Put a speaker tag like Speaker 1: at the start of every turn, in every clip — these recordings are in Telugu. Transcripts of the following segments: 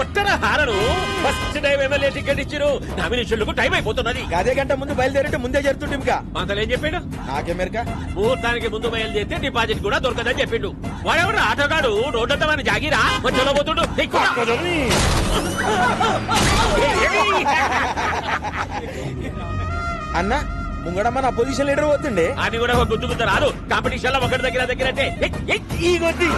Speaker 1: కొట్టర హారను ఫస్ట్ టైం ఎమ్మెల్యే టికెట్ ఇచ్చిరు నామినేషన్లకు టైం అయిపోతున్నది.
Speaker 2: అదే గంట ముందు బయలుదేరంటే ముందే జరుగుతుంది. ఇంకా
Speaker 1: మంతలు ఏం చెప్పిండు?
Speaker 2: నాకెమెరికా
Speaker 1: ముహూర్తానికి ముందు బయలుదేరితే డిపాజిట్ కూడా దొరకదని చెప్పిండు. వాడెవడు ఆటోగాడు రోడ్డంతా మన జాగిరా మధ్యలో పోతుండు.
Speaker 2: అన్న ముంగడ మన అపోజిషన్ లీడర్ పోతుండే
Speaker 1: అని కూడా గుర్తుకుంటా రాదు. కాంపిటీషన్ లో ఒకటి దగ్గరంటే ఈ కొద్ది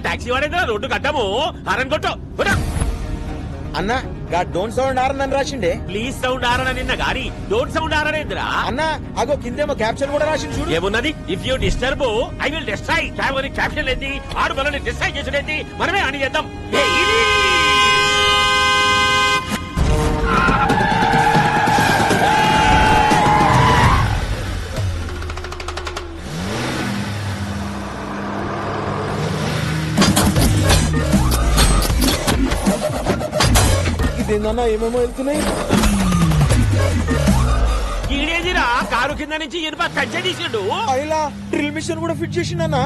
Speaker 1: టాక్సీ వాడేదా రోడ్డు కట్టము హారన్ కొట్టు.
Speaker 2: అన్న గా డోంట్ సౌండ్ ఆరన్ అని రాసిండే.
Speaker 1: ప్లీజ్ సౌండ్ ఆరన నిన్న గారి డోంట్ సౌండ్ ఆరనేంద్రా
Speaker 2: అన్న అగో కిందేమో క్యాప్షన్ కూడా రాసింది చూడు.
Speaker 1: ఏమున్నది? If you disturb I will destroy. Caption ఏంది? ఆడు మనల్ని డిస్ట్రాయ్ చేసుడేంది? మనమే అని చేద్దాం.
Speaker 2: ఇదేందన్నా ఏమేమో వెళ్తున్నాయి.
Speaker 1: ఈడేదిరా కారు కింద నుంచి ఇనుప కచ్చ తీసిండు.
Speaker 2: అయిలా డ్రిల్ మిషన్ కూడా ఫిట్ చేసిండన్నా.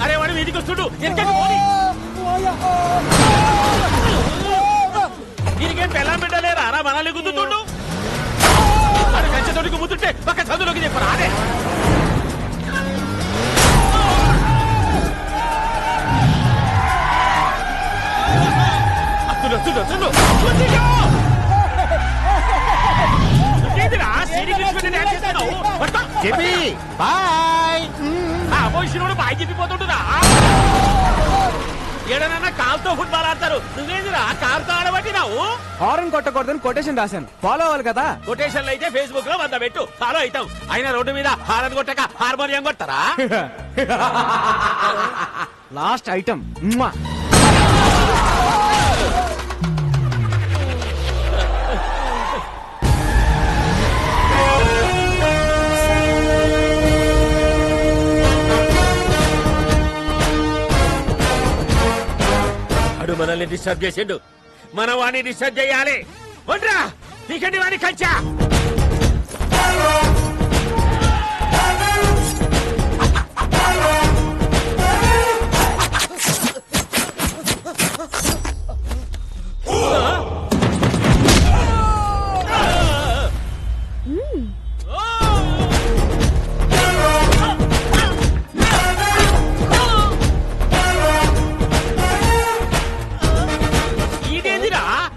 Speaker 1: అరే వాడు మీదికి వస్తుడు. దీనికేం పెళ్ళం పెట్టలేరా రా మనల్ని గుద్దుతుండు. వాడు కంచెతోటి గుద్దుతుంటే పక్క చదువులోకి చెప్పరా అదే. బాయ్ చెప్పిపోతుంటున్నా. ఏడనన్నా కాల్తో ఫుట్బాల్ ఆడతారు. నువ్వేందిరా కాల్తో ఆడబట్టినావు?
Speaker 3: హారన్ కొట్టకూడదని కొటేషన్ రాశాను. ఫాలో అవ్వాలి కదా.
Speaker 1: కొటేషన్లు అయితే ఫేస్బుక్ లో 100 పెట్టు, ఫాలో అవుతాం. అయినా రోడ్డు మీద హారన్ కొట్టక హార్మోనియం కొడతారా?
Speaker 3: లాస్ట్ ఐటమ్
Speaker 1: మనల్ని డిస్టర్బ్ చేసిండు. మనం వాడిని డిస్టర్బ్ చేయాలి. ఒంట్రా నీకండి వాడిని కంచా.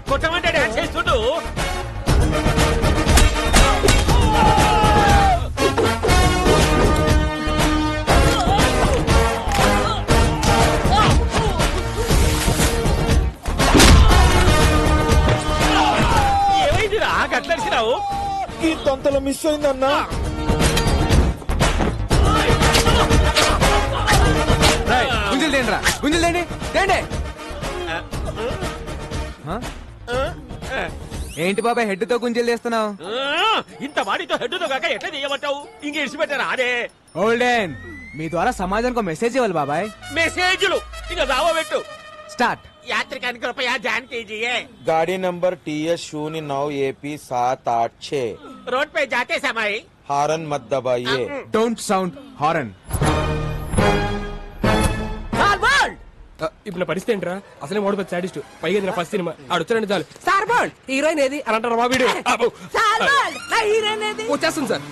Speaker 1: కొట్టమంటే డాన్స్ చేస్తుండు. ఏమైందిరా గట్లరిసినావు?
Speaker 2: ఈ తొంతలో మిస్ అయిందన్నా.
Speaker 3: గుంజలు తేండ్రా, గుంజలు తేండి తేండి. ఏంటి బాబాయ్ హెడ్ తో గుంజలు చేస్తున్నావు?
Speaker 1: ఇంత వాడితో హెడ్ తో కాక ఎట్లా చేయమంటావు? ఇంక ఇడిచిపెట్టారా అదే.
Speaker 3: ఓల్డెన్ మీ ద్వారా సమాజానికి మెసేజ్ ఇవ్వాలి బాబాయ్.
Speaker 1: మెసేజ్లు ఇక రావబెట్టు.
Speaker 3: స్టార్ట్.
Speaker 1: యాత్రికానికి కృపయా ధ్యాన్ कीजिए.
Speaker 2: गाड़ी नंबर TS09 AP 786.
Speaker 1: रोड पे जाते समय
Speaker 2: हारन मत दबाइए.
Speaker 3: Don't sound horn.
Speaker 4: ఇప్పుడు నా పరిస్థితి ఏంట్రా? అసలే మోడల్ సాడిస్ట్, పైగా ఇది నా ఫస్ట్ సినిమా. ఆడొచ్చారంటే చాలు సార్ బాల్ హీరోయిన్ ఏది అని అంటారు. మా వీడియో వచ్చేస్తుంది సార్.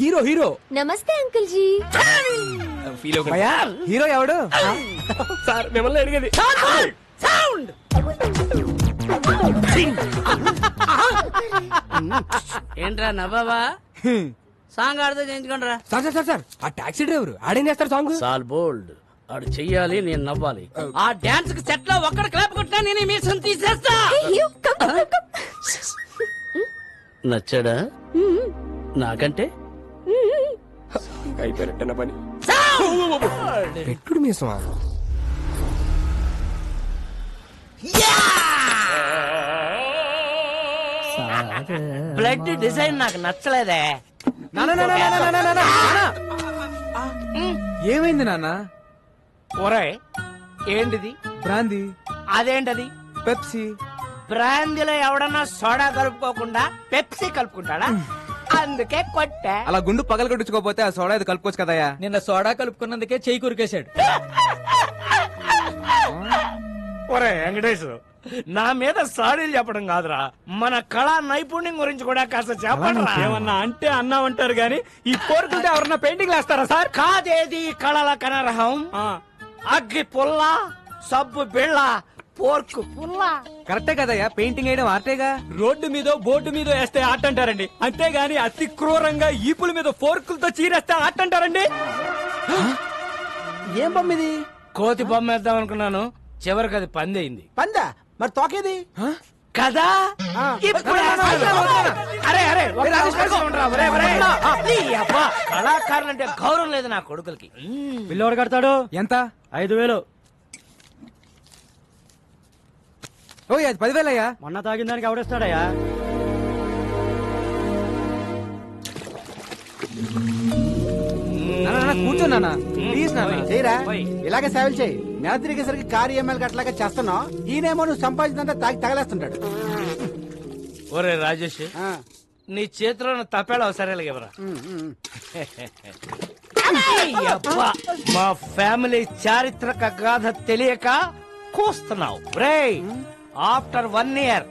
Speaker 4: హీరో హీరో
Speaker 5: నమస్తే అంకుల్ జీ.
Speaker 4: ఫీల్
Speaker 3: భయ్యా హీరో ఎవడు?
Speaker 4: సార్ మిమ్మల్ని అడిగేది.
Speaker 6: ఏంట్రా నవ్వావా? సాంగ్ ఆడితే చేయించుకోండి రా.
Speaker 4: సార్ సార్ సార్ సార్ ఆ టాక్సీ డ్రైవర్ ఆడేం చేస్తారు సాంగ్?
Speaker 6: సాల్ బోల్డ్ ఆడు చెయ్యాలి, నేను నవ్వాలి. ఆ డాన్స్ కి సెట్ లో ఒక్కడ క్లాప్ కొట్టినా నేను మీసం తీసేస్తా. నచ్చాడా? నాకంటే
Speaker 4: అయిపోయినట్టు పని. పెట్టుడు మీసమా?
Speaker 6: బ్లడ్ డిజైన్ నాకు నచ్చలేదే.
Speaker 3: ఏమైంది నాన్న?
Speaker 6: ఒరే ఏంటిది?
Speaker 3: బ్రాందీ.
Speaker 6: అదేంటది?
Speaker 3: పెప్సీ.
Speaker 6: బ్రాందీలో ఎవడన్నా సోడా కలుపుకోకుండా పెప్సీ కలుపుకుంటాడా? అందుకే కొట్టా.
Speaker 3: అలా గుండు పగల కొట్టించుకోపోతే ఆ సోడా ఇది కలుపుకోవచ్చు కదయ్యా.
Speaker 4: నిన్న సోడా కలుపుకున్నందుకే చెయ్యి కురికేశాడు.
Speaker 6: ఒరే వెంకటేష్, నా మీద సాడీలు చెప్పడం కాదురా, మన కళా నైపుణ్యం గురించి కూడా కాస్త చెప్పండి.
Speaker 1: ఏమన్నా అంటే అన్నామంటారు గాని ఈ కోరుకుంటే ఎవరన్నా పెయింటింగ్ వేస్తారా సార్?
Speaker 6: కాదేది కళల కనరహం, అగ్గి పుల్ల, సబ్బు బిళ్ళ, పోర్కు పుల్ల.
Speaker 3: కరెక్టే కదయ్యా, పెయింటింగ్ వేయడం ఆర్టేగా.
Speaker 1: రోడ్డు మీద బోర్డు మీద వేస్తే ఆట అంటారండి, అంతేగాని అతి క్రూరంగా ఈపుల మీద ఫోర్కులతో చీరేస్తే ఆట అంటారండి.
Speaker 2: ఏం బొమ్మిది?
Speaker 6: కోతి బొమ్మ వేద్దాం అనుకున్నాను, చివరికి అది పంది అయింది.
Speaker 2: పందా? మరి తోకేది?
Speaker 6: కదా ఇప్పుడు అరే అరే ఒక్క అవకాశం ఉండరా, ఒరే, ఒరే. నీ అబ్బా, కళాకారులంటే గౌరవం లేదు నా కొడుకులకి.
Speaker 1: పిల్లోడు కడతాడు
Speaker 3: ఎంత?
Speaker 1: 5,000.
Speaker 3: ఓ అది 10,000 అయ్యా.
Speaker 1: మొన్న తాగిన దానికి ఎవడేస్తాడయ్యా?
Speaker 3: కూర్చో నాన్న, ప్లీజ్ నాన్న.
Speaker 2: చేయరా, ఇలాగే సేవలు చేయి. నెల తిరిగేసరికి కారు ఈఎంఐలు అట్లాగే చేస్తున్నావు. ఈయనేమో నువ్వు సంపాదించినంత తాగి తగలేస్తుంటాడు.
Speaker 6: ఒరే రాజేష్,
Speaker 2: ఆ,
Speaker 6: నీ చేతిలో ఉన్న తప్పేళ సరే ఇవ్వరా. అబ్బా, మా ఫ్యామిలీ చారిత్రక గాథ తెలియక కూస్తున్నావు రే. After 1 year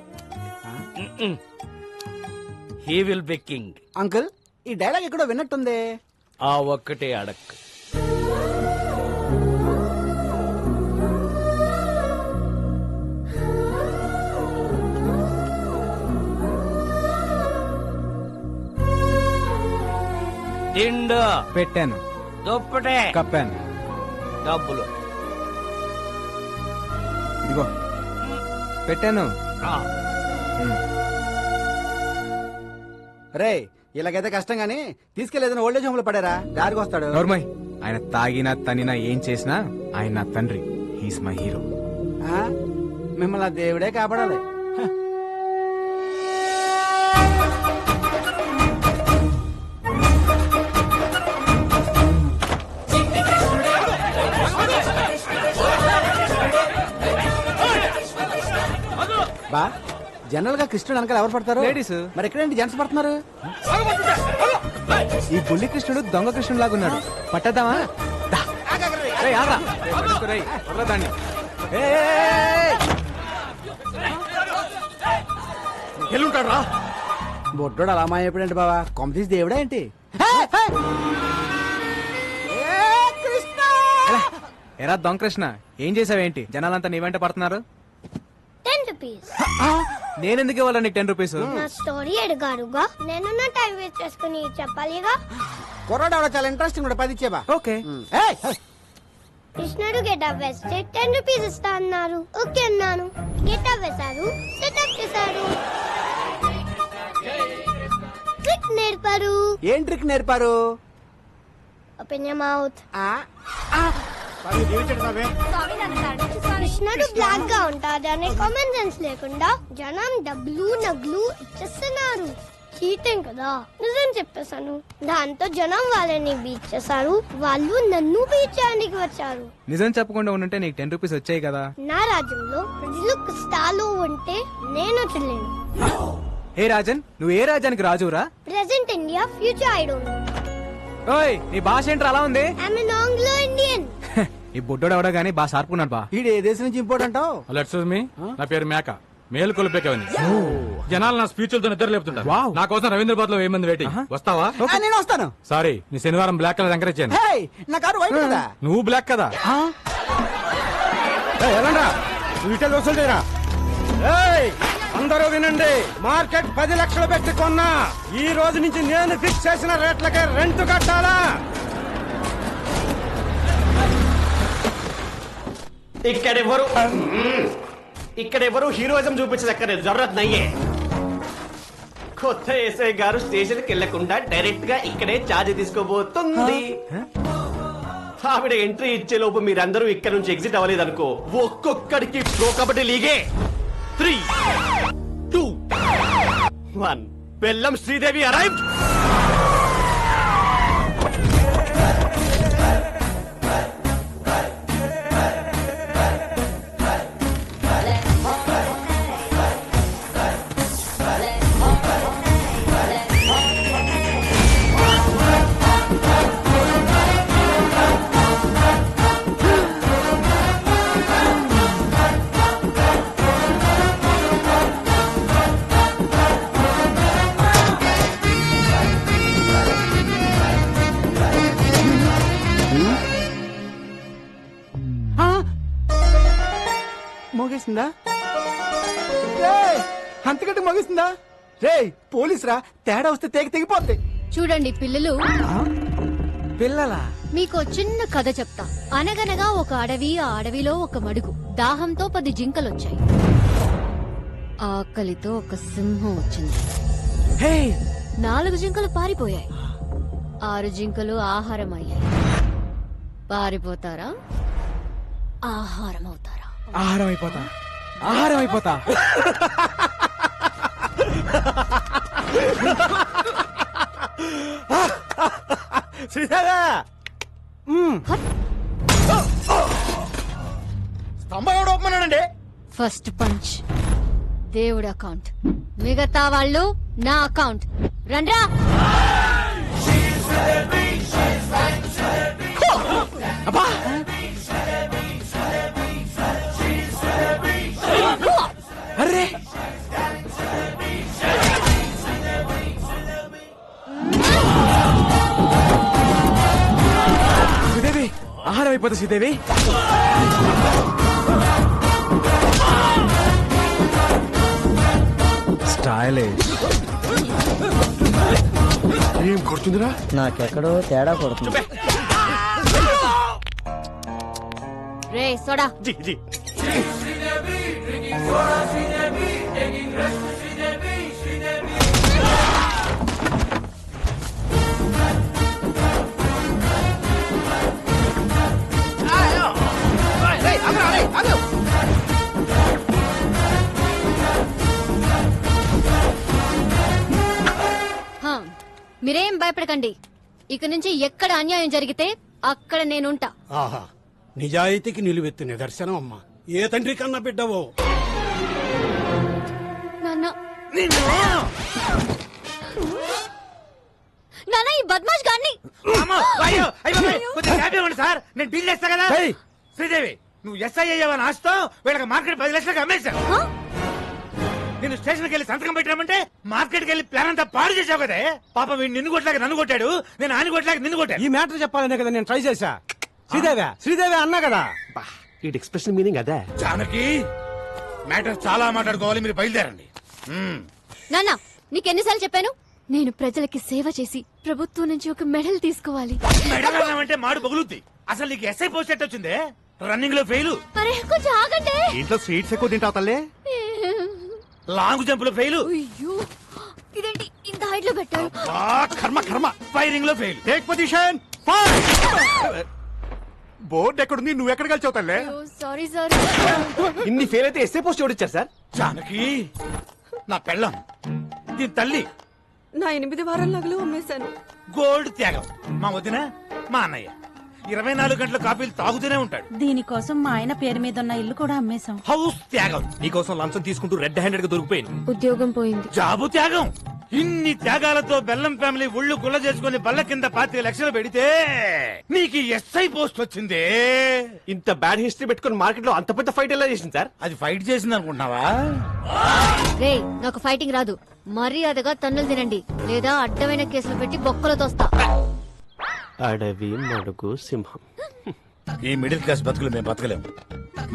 Speaker 6: he will be king.
Speaker 2: Uncle, ఈ డైలాగ్ ఎక్కడో విన్నట్టుంది.
Speaker 6: ఆ ఒక్కటే అడక్. తిండు
Speaker 3: పెట్టాను,
Speaker 6: దుప్పటే
Speaker 3: కప్పాను,
Speaker 6: డబ్బులు
Speaker 3: ఇదిగో పెట్టాను.
Speaker 6: ఆ.
Speaker 2: రే, ఇలాగైతే కష్టం గానీ తీసుకెళ్లేదని ఓల్డేజ్ హోమ్ లో పడారా, దారికి వస్తాడు.
Speaker 3: నోర్మయ్, ఆయన తాగినా తనినా ఏం చేసినా ఆయన నా తండ్రి. He's my hero.
Speaker 2: ఆ? మిమ్మల్ని ఆ దేవుడే కాపాడాలి. బా, జనరల్ గా కృష్ణుడు వెనకాల ఎవరు పడతారు?
Speaker 3: Ladies.
Speaker 2: మరి ఎక్కడేంటి జెంట్స్ పడుతున్నారు?
Speaker 3: ఈ బుల్లి కృష్ణుడు దొంగ కృష్ణుడు లాగున్నాడు, పట్టద్దామా? దా. రేయ్, ఆగ్రా. రేయ్, పట్టుకో రేయ్, వదలరా దాన్ని.
Speaker 1: ఎల్లుంటాడు రా.
Speaker 2: బొడ్డోడు అలా మాయపడండి బావా, కొమ్మతీసి దేవుడా ఏంటి?
Speaker 3: ఎరా దొంగ కృష్ణ, ఏం చేసావేంటి? జనాలంతా నీ వెంట పడుతున్నారు.
Speaker 5: 10 rupees.
Speaker 3: నేనెందుకు ఇవ్వాలి నీకు 10 రూపీస్?
Speaker 5: నా స్టోరీ అడిగారుగా, నేను నా టైం వేస్ట్ చేసుకుని చెప్పాలిగా.
Speaker 2: కుర్రాడు ఎవడో చాలా ఇంట్రెస్టింగ్ కూడా 10 ఇచ్చేబా.
Speaker 3: ఓకే.
Speaker 5: కృష్ణుడు గెటప్ వేస్తే 10 rupees ఇస్తా అన్నారు. ఓకే అన్నాను. గెటప్ వేశారు, సెటప్ చేశారు, ట్రిక్ నేర్పారు.
Speaker 2: ఏం ట్రిక్ నేర్పారు?
Speaker 5: Open your mouth.
Speaker 2: ఆ,
Speaker 5: కృష్ణుడు బ్లాక్ గా ఉంటాడనే కామన్ సెన్స్ లేకుండా జనం డబ్బులు నగ్లు ఇచ్చేస్తున్నారు. చీటింగ్ కదా. నిజం చెప్పేశాను. దాంతో జనం వాళ్ళని బీచ్ చేశారు, వాళ్ళు నన్ను బీచ్ చేయడానికి వచ్చారు.
Speaker 3: నిజం చెప్పకుండా ఉంటే నీకు 10 రూపీస్ వచ్చాయి కదా.
Speaker 5: నా రాజ్యంలో ప్రజలు కష్టాలు ఉంటే నేను చెల్లేను.
Speaker 3: హే రాజన్, నువ్వు ఏ రాజ్యానికి రాజురా?
Speaker 5: Present India, future I don't know.
Speaker 3: ఓయ్, నీ భాష ఏంట్రా అలా ఉంది?
Speaker 5: I'm an Anglo Indian.
Speaker 3: ఈ బుడ్డోడు ఎవడో గానీ బాగా షార్పున్నాడు బా.
Speaker 2: ఈడు ఏ దేశం నుంచి ఇంపోర్ట్ అంటావు?
Speaker 1: ఎక్స్క్యూజ్ మీ, నా పేరు మేక, మేలు కొలిపేకవని. జనాలు నా స్పీచ్లతో నిద్ర లేపుతుంటారు.
Speaker 3: వావ్.
Speaker 1: నా కోసం రవీంద్రబాద్ లో 1000 మంది వెయిటింగ్. వస్తావా?
Speaker 2: ఆ, నేను వస్తాను.
Speaker 1: సారీ, నీ శనివారం బ్లాక్ కలర్ ఎంకరేజ్ చేయను.
Speaker 2: హే, నా కారు వైట్ కదా.
Speaker 1: నువ్వు బ్లాక్ కదా.
Speaker 7: అందరూ వినండి, మార్కెట్ 10 లక్షలు పెట్టి కొన్నా, ఈ రోజు నుంచి నేను ఫిక్స్ చేసిన రేట్లకే రెంట్ కట్టాలా?
Speaker 8: ఇక్కడెవరు హీరోయిజం చూపించదక్కర్లేదు, జరూరత్ నయ్యే. కొత్త ఎస్ఐ గారు స్టేషన్ కి వెళ్లకుండా డైరెక్ట్ గా ఇక్కడే ఛార్జ్ తీసుకోబోతుంది. ఆవిడ ఎంట్రీ ఇచ్చే లోపు మీరందరూ ఇక్కడ నుంచి ఎగ్జిట్ అవ్వలేదనుకో, ఒక్కొక్కడికి ప్రో కబడ్డీ లీగే 3, 2, 1. బెల్లం శ్రీదేవి అరైవ్డ్.
Speaker 2: మోగేసిందా అంతకంటే మోగేసిందా రే పోలీస్ రా తేడా వస్తే తెగిపోద్ది
Speaker 9: చూడండి పిల్లలు,
Speaker 3: పిల్లలా?
Speaker 9: మీకు చిన్న కథ చెప్తా. అనగనగా ఒక అడవి, ఆ అడవిలో ఒక మడుగు. దాహంతో 10 జింకలొచ్చాయి. ఆకలితో ఒక సింహం వచ్చింది. 4 జింకలు పారిపోయాయి. 6 జింకలు ఆహారం అయ్యాయి. పారిపోతారా, ఆహారం అవుతారా?
Speaker 3: ఆహారం అయిపోతా, ఆహారం అయిపోతా.
Speaker 7: శ్రీదేవా స్తంభం ఎవడు ఒప్పమన్నాడండి?
Speaker 9: ఫస్ట్ పంచ్ దేవుడి అకౌంట్, మిగతా వాళ్ళు నా అకౌంట్. రండ్రా.
Speaker 3: అరే శ్రీదేవి, ఆహారం అయిపోతా శ్రీదేవి. స్టైలిష్. ఏం కొడుతుందిరా?
Speaker 6: నాకెక్కడో తేడా కొడుతుంది.
Speaker 9: రే సోడా.
Speaker 8: జీ జీ
Speaker 9: హా, మీరేం భయపడకండి. ఇక నుంచి ఎక్కడ అన్యాయం జరిగితే అక్కడ నేనుంటా.
Speaker 7: ఆహా, నిజాయితీకి నిలువెత్తు నిదర్శనం అమ్మా. ఏ తండ్రి కన్నా బిడ్డవో.
Speaker 9: నాన్న, నాన్న ఈ బద్మాష్ గాన్ని.
Speaker 6: సార్ నేను డీల్ చేస్తా కదా. శ్రీదేవి, నువ్వు ఎస్ఐ అయ్యావని ఆశతో వీళ్ళకి మార్కెట్ 10 లక్షలకు అమ్మేశావు.
Speaker 9: హా?
Speaker 6: నేను స్టేషన్కి వెళ్ళి సంతకం పెట్టామంటే మార్కెట్కి వెళ్ళి ప్లాన్ అంతా పాడు చేసావు కదే. పాపం వీడు నిన్ను కొట్లాగా నన్ను కొట్టాడు, నేను ఆయన కొట్లాగా నిన్ను కొట్టాను.
Speaker 7: ఈ మ్యాటర్ చెప్పాలనే కదా నేను ట్రై చేశా. శ్రీదేవి అన్నా కదా.
Speaker 8: ఈ ఎక్స్ప్రెషన్ మీనింగ్ అదే.
Speaker 6: జానకి, మ్యాటర్ చాలా మాట్లాడుకోవాలి, మీరు బయలుదేరండి.
Speaker 9: నాన్న, నీకెన్నిసార్లు చెప్పాను? నేను ప్రజలకి సేవ చేసి ప్రభుత్వం నుంచి ఒక మెడల్ తీసుకోవాలి.
Speaker 6: మెడల్ అన్నామంటే మాడు పగులుద్ది. అసలు నీకు ఎస్ఐ పోస్ట్ ఎట్ వచ్చిందే? రన్నింగ్ లో ఫెయిల్,
Speaker 9: అరే కొంచెం ఆగండి.
Speaker 7: ఇంట్లో స్వీట్స్ ఎక్కువ తింటావు తల్లే.
Speaker 6: లాంగ్ జంప్ లో ఫెయిల్,
Speaker 9: అయ్యో, ఇదేంటి ఇంత హైట్ లో పెట్టారు?
Speaker 6: కర్మ కర్మ, ఫైరింగ్ లో ఫెయిల్.
Speaker 7: Take position. బోర్డు ఎక్కడుంది, నువ్వు ఎక్కడ కలిసావు తల్లే?
Speaker 9: Sorry sir.
Speaker 8: ఇన్ని ఫెయిల్ అయితే ఎస్ఏ పోస్ట్ ఎవరు ఇచ్చారు సార్?
Speaker 6: జానకి, నా పెళ్ళం, దీని తల్లి.
Speaker 10: నా 8 వారాల నగలు అమ్మేశాను.
Speaker 6: గోల్డ్ త్యాగం. మా వదిన, మా అన్నయ్య 24 గంటల కాఫీలు తాగుతూనే ఉంటాడు.
Speaker 10: దీనికోసం మా ఆయన పేరు మీద ఉన్న ఇల్లు కూడా అమ్మేశాం.
Speaker 6: హౌస్ త్యాగం.
Speaker 1: నీకోసం లంచం తీసుకుంటూ రెడ్ హ్యాండెడ్ గా దొరికిపోయాను.
Speaker 9: ఉద్యోగం పోయింది.
Speaker 6: జాబు త్యాగం. ఇన్ని త్యాగాలతో బెల్లం ఫ్యామిలీ ఒళ్ళు గుల్ల చేసుకుని బల్ల కింద 25 లక్షలు పెడితే నీకు ఎస్ఐ పోస్ట్ వచ్చిందే.
Speaker 8: ఇంత బ్యాడ్ హిస్టరీ పెట్టుకుని మార్కెట్ లో అంత పెద్ద ఫైట్ ఎలా చేసింది సార్?
Speaker 6: అది ఫైట్ చేసింది అనుకుంటున్నావా?
Speaker 9: రే, నాకు ఫైటింగ్ రాదు. మర్యాదగా తన్నులు తినండి, లేదా అడ్డమైన కేసులు పెట్టి బొక్కలు తోస్తా.
Speaker 8: అడవి, మడుగు, సింహం.
Speaker 6: ఈ మిడిల్ క్లాస్ బతుకులు మేము బతకలేము.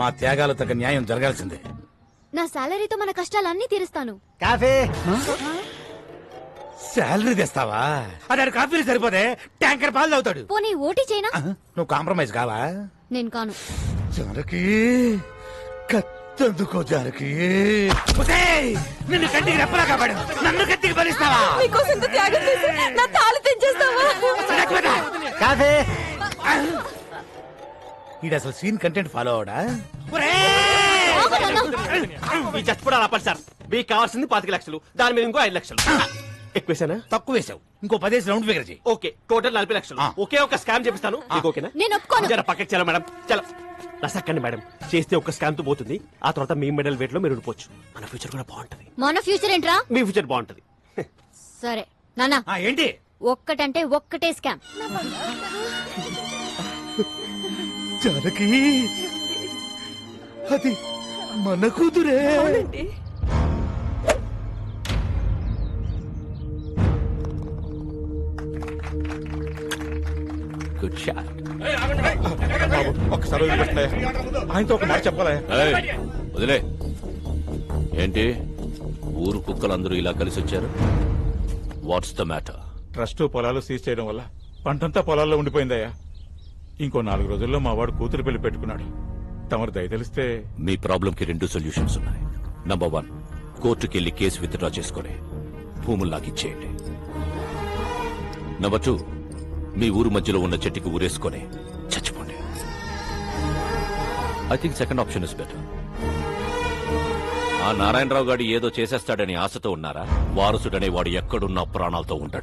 Speaker 6: మా త్యాగాలు తగ్గ న్యాయం జరగాల్సిందే.
Speaker 9: నా సాలరీతో మన కష్టాలన్నీ తీరుస్తాను.
Speaker 2: కాఫీ.
Speaker 6: శాలరీ తెస్తావా? అదే కాఫీలు సరిపోతే ట్యాంకర్ పాలు తాగుతాడు.
Speaker 9: పోనీ ఓటీ చేయనా?
Speaker 6: నువ్వు కాంప్రమైజ్ కావా?
Speaker 9: నేను కాను.
Speaker 6: జానకి, కత్తందుకో జానకి. నిన్ను కంటికి రెప్పలా కాపాడు, నన్ను కత్తికి బలిస్తావా?
Speaker 10: నీకోసం ఇంత త్యాగం చేసి నా తాళి తెంచేస్తావా?
Speaker 2: కాఫీ.
Speaker 6: ఇది అసలు సీన్ కంటెంట్ ఫాలో అవడా?
Speaker 8: ఈ చచ్చిపోవడం ఆపాలి సార్. మీకు కావాల్సింది 25 లక్షలు, దాని మీద ఇంకో 5 లక్షలు. ఎక్కువేసానా?
Speaker 6: తక్కువ వేసావు, ఇంకో 10 రౌండ్ ఫిగర్ చేయి.
Speaker 8: ఓకే, టోటల్ 40 లక్షలు. ఒకే ఒక స్కామ్ చేపిస్తాను. మీకు ఓకేనా?
Speaker 9: నేను ఒప్పుకోను.
Speaker 8: జర పక్కకి చలో మేడం, చలో. రసక్కండి మేడం, చేస్తే ఒక స్కామ్ తో పోతుంది. ఆ తర్వాత మీ మెడల్ వెయిట్ లో మీరు ఉండిపోవచ్చు. మన ఫ్యూచర్ కూడా బాగుంటది.
Speaker 9: మన ఫ్యూచర్ ఏంట్రా?
Speaker 8: మీ ఫ్యూచర్ బాగుంటది.
Speaker 9: సరే నాన్న,
Speaker 6: ఏంటి
Speaker 9: ఒక్కటంటే ఒక్కటే స్కామ్.
Speaker 6: జానకి, అది మన కూతురే.
Speaker 8: Good shot.
Speaker 6: ఒక్కసారి ఆయనతో ఒక మాట చెప్పాలి.
Speaker 11: వదిలే. ఏంటి ఊరు కుక్కలందరూ ఇలా కలిసి వచ్చారు? What's the matter?
Speaker 12: ట్రస్ట్ పొలాలు సీజ్ చేయడం వల్ల పంటంతా పొలాల్లో ఉండిపోయిందయ్యా. ఇంకో 4 రోజుల్లో మా వాడు కూతురు పెళ్లి పెట్టుకున్నాడు. తమరు దయ తెలిస్తే.
Speaker 11: మీ ప్రాబ్లం కి 2 సొల్యూషన్స్ ఉన్నాయి. నంబర్ 1, కోర్టుకెళ్లి కేసు విత్డ్రా చేసుకుని భూములు లాగిచ్చేయండి. నంబర్ 2, మీ ఊరు మధ్యలో ఉన్న చెట్టుకి ఊరేసుకొని చచ్చిపోండి. I think second option is better. ఆ నారాయణరావు గారు ఏదో చేసేస్తాడని ఆశతో ఉన్నారా? వారసుడనే వాడు ఎక్కడున్నా ప్రాణాలతో ఉంటాడు.